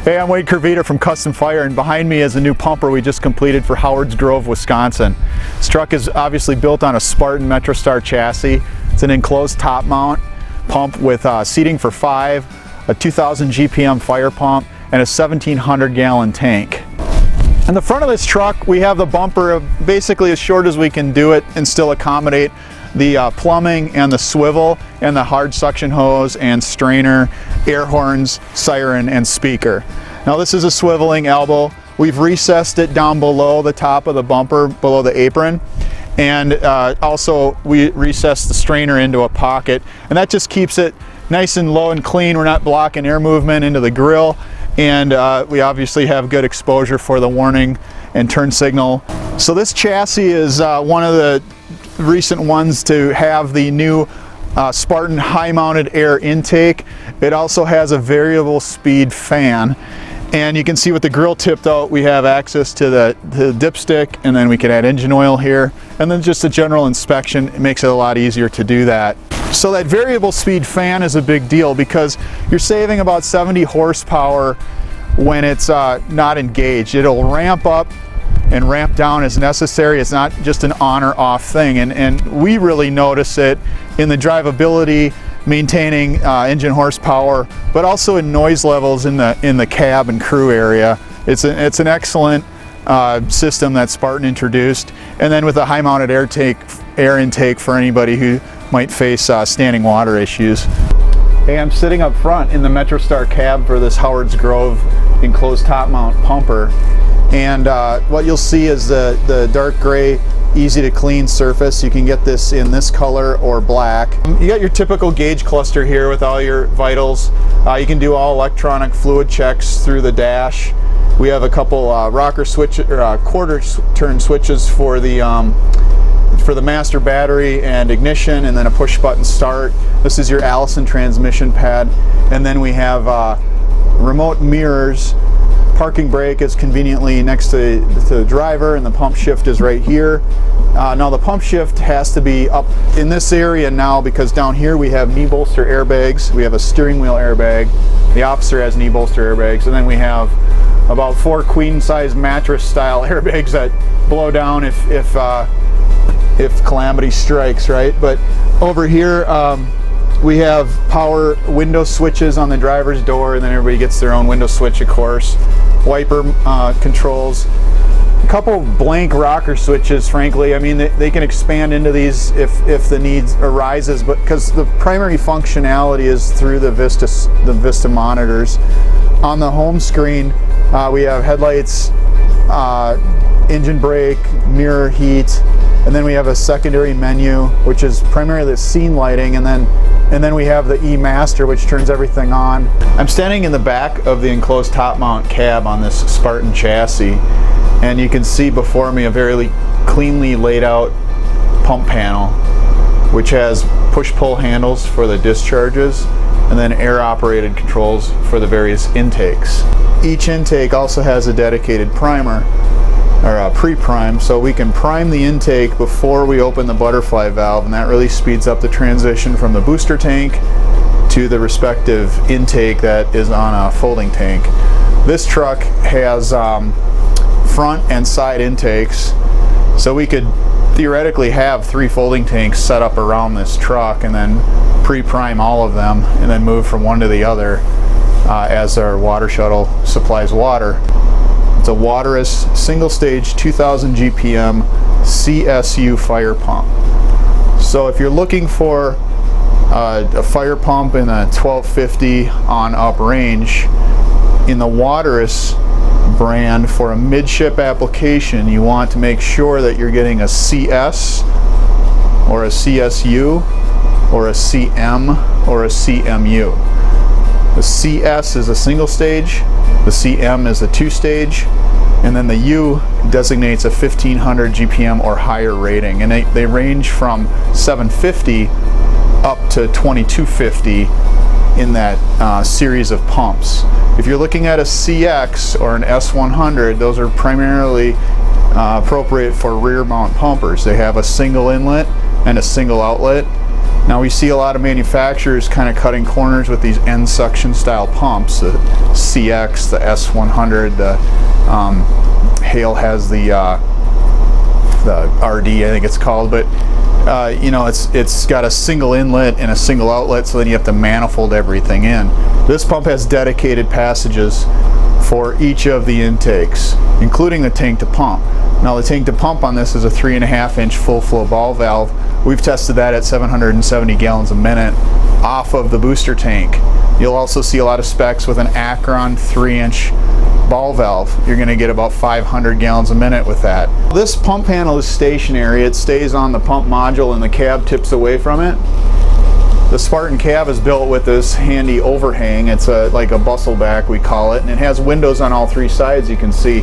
Hey, I'm Wayde Kirvida from CustomFIRE, and behind me is a new pumper we just completed for Howards Grove, Wisconsin. This truck is obviously built on a Spartan MetroStar chassis. It's an enclosed top mount pump with seating for 5, a 2000 GPM fire pump, and a 1700 gallon tank. In the front of this truck, we have the bumper basically as short as we can do it and still accommodate the plumbing and the swivel and the hard suction hose and strainer, air horns, siren, and speaker. Now this is a swiveling elbow. We've recessed it down below the top of the bumper, below the apron, and also we recessed the strainer into a pocket, and that just keeps it nice and low and clean. We're not blocking air movement into the grill, and we obviously have good exposure for the warning and turn signal. So this chassis is one of the recent ones to have the new Spartan high mounted air intake. It also has a variable speed fan, and you can see with the grill tipped out we have access to the dipstick, and then we can add engine oil here, and then just a general inspection. It makes it a lot easier to do that. So that variable speed fan is a big deal because you're saving about 70 horsepower when it's not engaged. It'll ramp up and ramp down as necessary. It's not just an on or off thing, and we really notice it in the drivability, maintaining engine horsepower, but also in noise levels in the cab and crew area. It's an excellent system that Spartan introduced, and then with a high mounted air intake for anybody who might face standing water issues. Hey, I'm sitting up front in the MetroStar cab for this Howards Grove enclosed top mount pumper. And what you'll see is the dark gray, easy to clean surface. You can get this in this color or black. You got your typical gauge cluster here with all your vitals. You can do all electronic fluid checks through the dash. We have a couple rocker switch or quarter turn switches for the master battery and ignition, and then a push button start. This is your Allison transmission pad, and then we have remote mirrors. Parking brake is conveniently next to the driver, and the pump shift is right here. Now the pump shift has to be up in this area now because down here we have knee bolster airbags, we have a steering wheel airbag, the officer has knee bolster airbags, and then we have about 4 queen size mattress style airbags that blow down if calamity strikes, right? But over here we have power window switches on the driver's door, and then everybody gets their own window switch, of course. Wiper controls. A couple blank rocker switches, frankly. I mean, they can expand into these if the need arises, but because the primary functionality is through the Vista monitors. On the home screen, we have headlights, engine brake, mirror heat, and then we have a secondary menu, which is primarily the scene lighting, and then we have the E-Master, which turns everything on. I'm standing in the back of the enclosed top mount cab on this Spartan chassis, and you can see before me a very cleanly laid out pump panel, which has push-pull handles for the discharges, and then air operated controls for the various intakes. Each intake also has a dedicated primer, or a pre-prime, so we can prime the intake before we open the butterfly valve, and that really speeds up the transition from the booster tank to the respective intake that is on a folding tank. This truck has front and side intakes, so we could theoretically have 3 folding tanks set up around this truck and then pre-prime all of them and then move from one to the other as our water shuttle supplies water. It's a Waterous single stage 2000 GPM CSU fire pump. So if you're looking for a fire pump in a 1250 on up range, in the Waterous brand for a midship application, you want to make sure that you're getting a CS or a CSU or a CM or a CMU. The CS is a single stage, the CM is a 2-stage, and then the U designates a 1500 GPM or higher rating, and they range from 750 up to 2250 in that series of pumps. If you're looking at a CX or an S100, those are primarily appropriate for rear mount pumpers. They have a single inlet and a single outlet, Now we see a lot of manufacturers kind of cutting corners with these end suction style pumps, the CX, the S100, the Hale has the RD, I think it's called, but you know, it's got a single inlet and a single outlet, so then you have to manifold everything in. This pump has dedicated passages for each of the intakes, including the tank to pump. Now the tank to pump on this is a 3.5-inch full flow ball valve. We've tested that at 770 gallons a minute off of the booster tank. You'll also see a lot of specs with an Acron 3-inch ball valve. You're going to get about 500 gallons a minute with that. This pump panel is stationary. It stays on the pump module and the cab tips away from it. The Spartan cab is built with this handy overhang. It's like a bustle back, we call it, and it has windows on all 3 sides, you can see.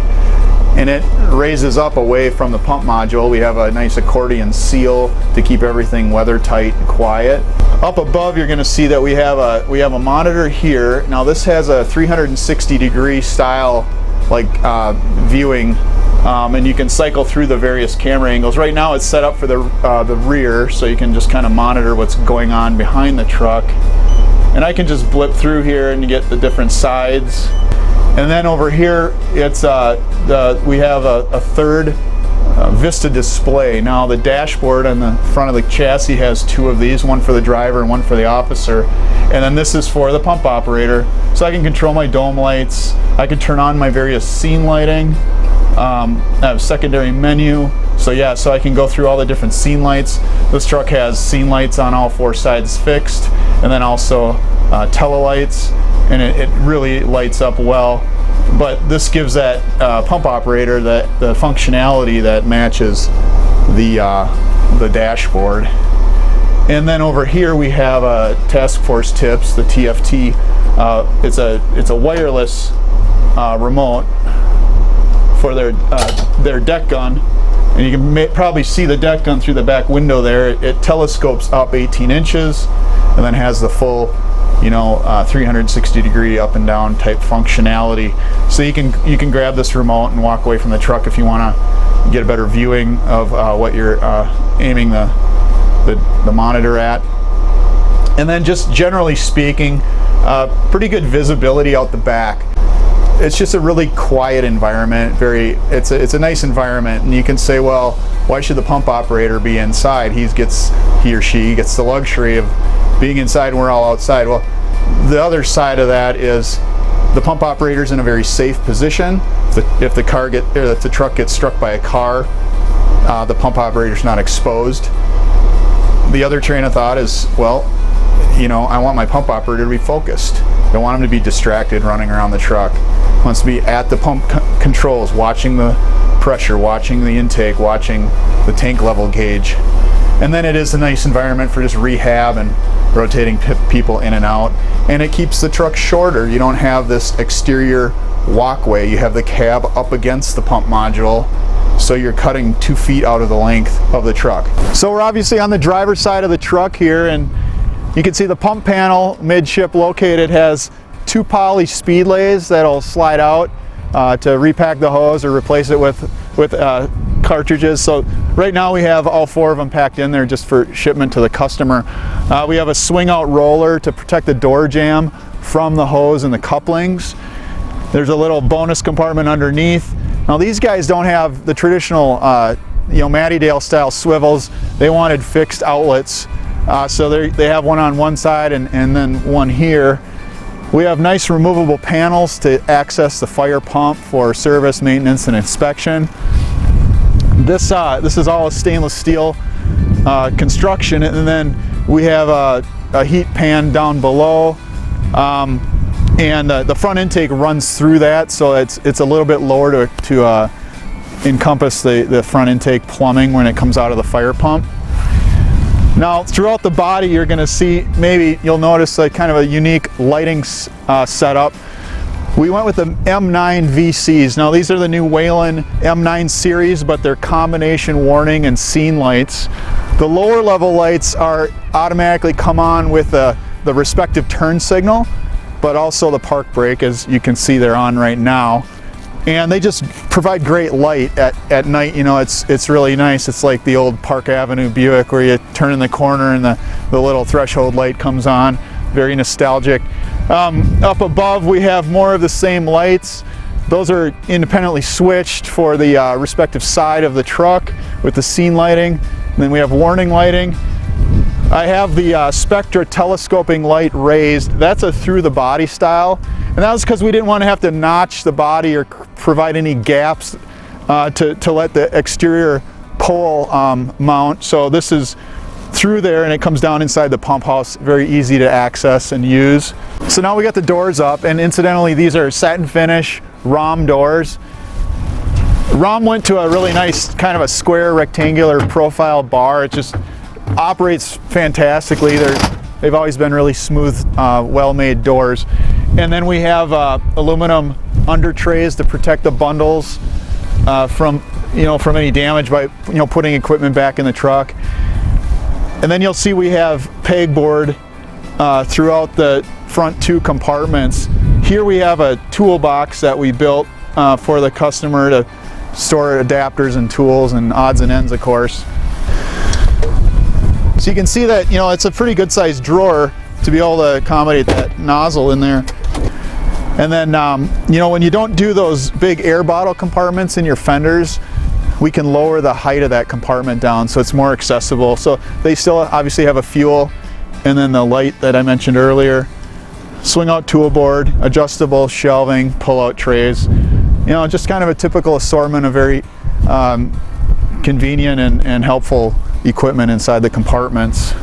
And it raises up away from the pump module. We have a nice accordion seal to keep everything weather tight and quiet. Up above, you're going to see that we have a monitor here. Now this has a 360-degree style like viewing, and you can cycle through the various camera angles. Right now it's set up for the rear, so you can just kind of monitor what's going on behind the truck. And I can just blip through here and get the different sides. And then over here, it's we have a third Vista display. Now the dashboard on the front of the chassis has 2 of these, one for the driver and one for the officer. And then this is for the pump operator. So I can control my dome lights. I can turn on my various scene lighting. I have a secondary menu. So yeah, so I can go through all the different scene lights. This truck has scene lights on all 4 sides fixed, and then also telelights, and it really lights up well. But this gives that pump operator the functionality that matches the dashboard. And then over here we have task force tips, the TFT. It's a wireless remote for their deck gun, and you can probably see the deck gun through the back window there. It telescopes up 18 inches and then has the full, you know, 360-degree up and down type functionality. So you can grab this remote and walk away from the truck if you want to get a better viewing of what you're aiming the monitor at. And then just generally speaking, pretty good visibility out the back. It's just a really quiet environment. It's a nice environment, and you can say, well, why should the pump operator be inside? He or she gets the luxury of being inside and we're all outside. Well, the other side of that is the pump operator's in a very safe position. If the truck gets struck by a car, the pump operator's not exposed. The other train of thought is, well, you know, I want my pump operator to be focused. I don't want him to be distracted running around the truck. He wants to be at the pump controls, watching the pressure, watching the intake, watching the tank level gauge. And then it is a nice environment for just rehab and rotating people in and out. And it keeps the truck shorter. You don't have this exterior walkway. You have the cab up against the pump module, so you're cutting 2 feet out of the length of the truck. So we're obviously on the driver's side of the truck here, and you can see the pump panel midship located has 2 poly speed lays that'll slide out to repack the hose or replace it with cartridges. So right now we have all 4 of them packed in there just for shipment to the customer. We have a swing out roller to protect the door jamb from the hose and the couplings. There's a little bonus compartment underneath. Now these guys don't have the traditional Matty Dale style swivels. They wanted fixed outlets. So they have one on one side and then one here. We have nice removable panels to access the fire pump for service, maintenance, and inspection. This is all a stainless steel construction, and then we have a heat pan down below, and the front intake runs through that, so it's a little bit lower to encompass the front intake plumbing when it comes out of the fire pump. Now throughout the body you're going to see, maybe you'll notice a kind of a unique lighting setup. We went with the M9 VCs. Now these are the new Whelen M9 series, but they're combination warning and scene lights. The lower level lights are automatically come on with the respective turn signal, but also the park brake, as you can see they're on right now. And they just provide great light at night. You know, it's really nice. It's like the old Park Avenue Buick where you turn in the corner and the little threshold light comes on. Very nostalgic. Up above we have more of the same lights. Those are independently switched for the respective side of the truck with the scene lighting. And then we have warning lighting. I have the Spectra telescoping light raised. That's a through the body style. And that was because we didn't want to have to notch the body or provide any gaps to let the exterior pole mount. So this is through there and it comes down inside the pump house. Very easy to access and use. So now we got the doors up, and incidentally these are satin finish ROM doors. ROM went to a really nice kind of a square rectangular profile bar. It just operates fantastically. They've always been really smooth, well-made doors. And then we have aluminum under trays to protect the bundles from any damage by putting equipment back in the truck. And then you'll see we have pegboard throughout the front two compartments. Here we have a toolbox that we built for the customer to store adapters and tools and odds and ends, of course. So you can see that it's a pretty good sized drawer to be able to accommodate that nozzle in there. And then when you don't do those big air bottle compartments in your fenders, we can lower the height of that compartment down so it's more accessible. So they still obviously have a fuel, and then the light that I mentioned earlier, swing out tool board, adjustable shelving, pull out trays. Just kind of a typical assortment of very convenient and helpful equipment inside the compartments.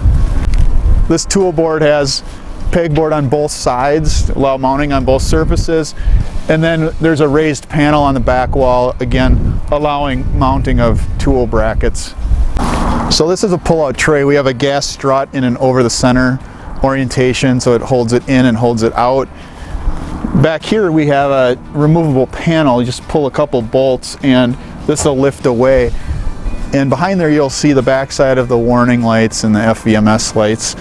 This tool board has pegboard on both sides, allow mounting on both surfaces, and then there's a raised panel on the back wall, again allowing mounting of tool brackets. So this is a pull-out tray. We have a gas strut in an over the center orientation, so it holds it in and holds it out. Back here we have a removable panel. You just pull a couple bolts and this will lift away. And behind there you'll see the backside of the warning lights and the FVMS lights,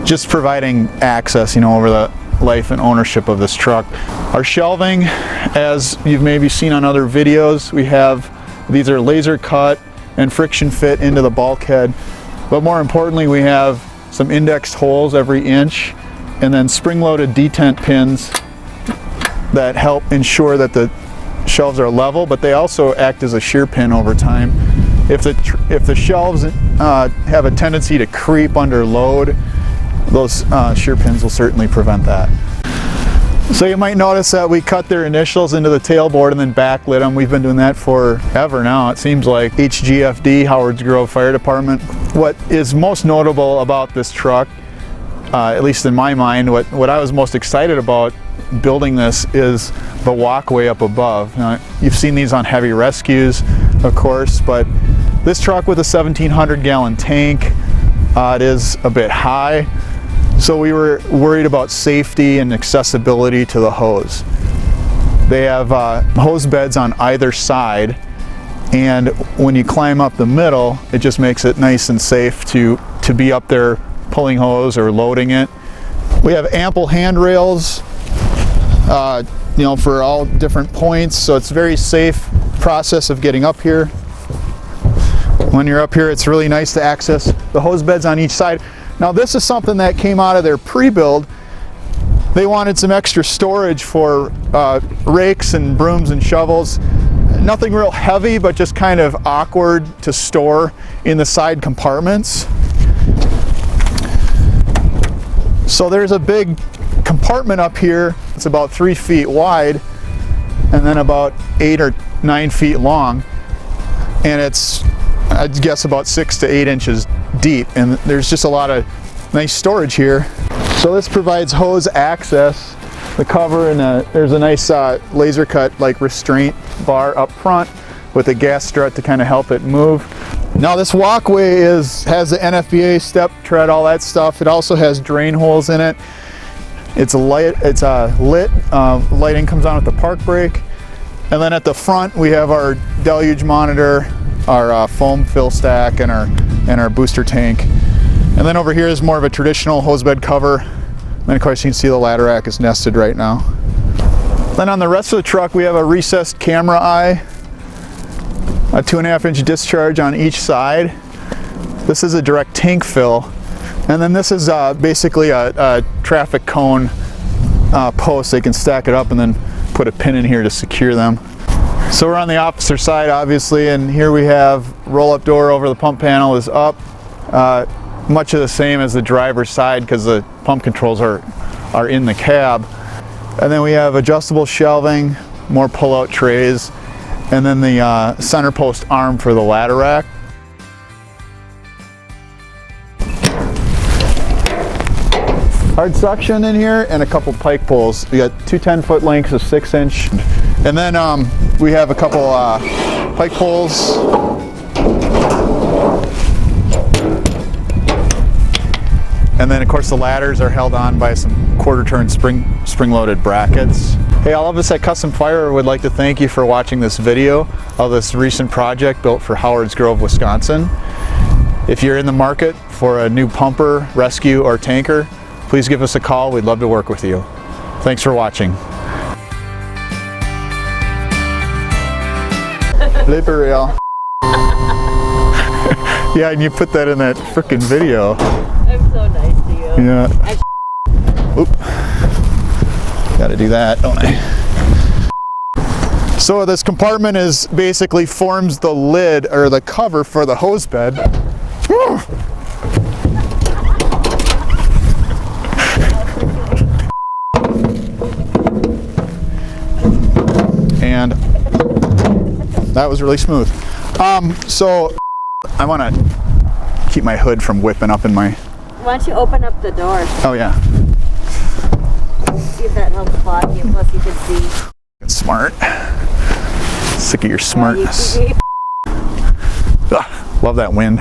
just providing access, over the life and ownership of this truck. Our shelving, as you've maybe seen on other videos, these are laser cut and friction fit into the bulkhead. But more importantly, we have some indexed holes every inch and then spring-loaded detent pins that help ensure that the shelves are level, but they also act as a shear pin over time. If the shelves have a tendency to creep under load, those shear pins will certainly prevent that. So you might notice that we cut their initials into the tailboard and then backlit them. We've been doing that forever now, it seems like. HGFD, Howards Grove Fire Department. What is most notable about this truck, at least in my mind, what I was most excited about building this is the walkway up above. Now, you've seen these on heavy rescues, of course, but this truck with a 1,700 gallon tank, it is a bit high. So we were worried about safety and accessibility to the hose. They have hose beds on either side, and when you climb up the middle, it just makes it nice and safe to be up there pulling hose or loading it. We have ample handrails, for all different points, so it's a very safe process of getting up here. When you're up here, it's really nice to access the hose beds on each side. Now this is something that came out of their pre-build. They wanted some extra storage for rakes and brooms and shovels. Nothing real heavy, but just kind of awkward to store in the side compartments. So there's a big compartment up here. It's about 3 feet wide and then about 8 or 9 feet long. And it's, I'd guess, about 6 to 8 inches deep. And there's just a lot of nice storage here. So this provides hose access, the cover, and there's a nice laser cut like restraint bar up front with a gas strut to kind of help it move. Now this walkway has the NFPA step tread, all that stuff. It also has drain holes in it. It's lit. Lighting comes on with the park brake. And then at the front we have our deluge monitor, our foam fill stack, and our booster tank. And then over here is more of a traditional hose bed cover. And then of course you can see the ladder rack is nested right now. Then on the rest of the truck we have a recessed camera eye, a 2.5-inch discharge on each side. This is a direct tank fill. And then this is basically a traffic cone post. They can stack it up and then put a pin in here to secure them. So we're on the officer side obviously, and here we have roll-up door over the pump panel is up. Much of the same as the driver's side because the pump controls are in the cab. And then we have adjustable shelving, more pull-out trays, and then the center post arm for the ladder rack. Hard suction in here and a couple pike pulls. We got two 10-foot lengths of 6-inch. And then we have a couple pike pulls. And then of course the ladders are held on by some quarter-turn spring-loaded brackets. Hey, all of us at CustomFIRE would like to thank you for watching this video of this recent project built for Howards Grove, Wisconsin. If you're in the market for a new pumper, rescue, or tanker, please give us a call. We'd love to work with you. Thanks for watching. Blooper reel. Yeah, and you put that in that frickin' video. I'm so nice to you. Yeah. Oop. Gotta do that, don't I? So this compartment is basically forms the lid or the cover for the hose bed. Woo! And that was really smooth. So I want to keep my hood from whipping up in my... Why don't you open up the door? Oh yeah. See if that helps block you, plus you can see. Smart. Sick of your smartness. Ugh, love that wind.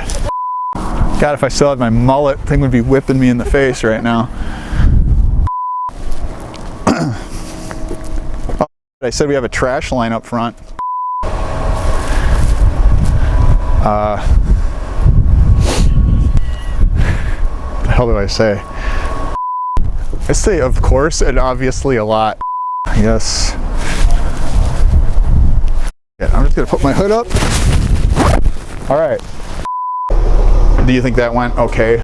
God, if I still had my mullet, thing would be whipping me in the face right now. Oh, I said we have a trash line up front. The hell do I say? I say of course and obviously a lot. Yes. Yeah, I'm just gonna put my hood up. All right. Do you think that went okay?